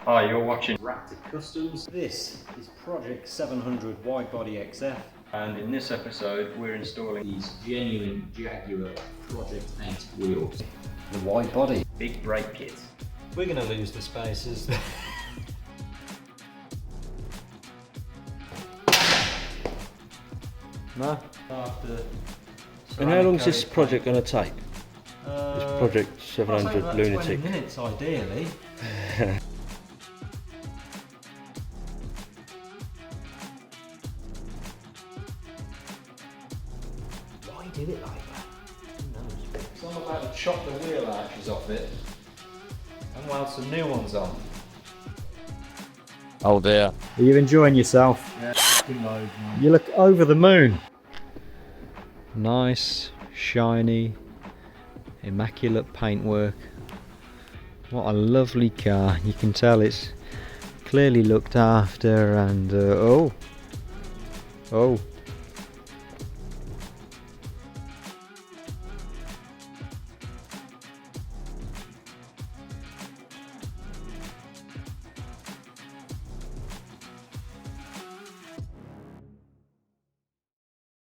Hi, you're watching Wraptor Customs. This is Project 700 Widebody XF. and in this episode we're installing These genuine Jaguar Project 8 wheels. The Widebody big brake kit. We're going to lose the spaces. No? After And how long is this project going to take? This Project 700 about Lunatic. 20 minutes ideally. Why did it like that? Who knows? So I'm about to chop the wheel arches off it and weld some new ones on. Oh dear. Are you enjoying yourself? Yeah, loads, man. You look over the moon. Nice, shiny, immaculate paintwork. What a lovely car. You can tell it's clearly looked after and oh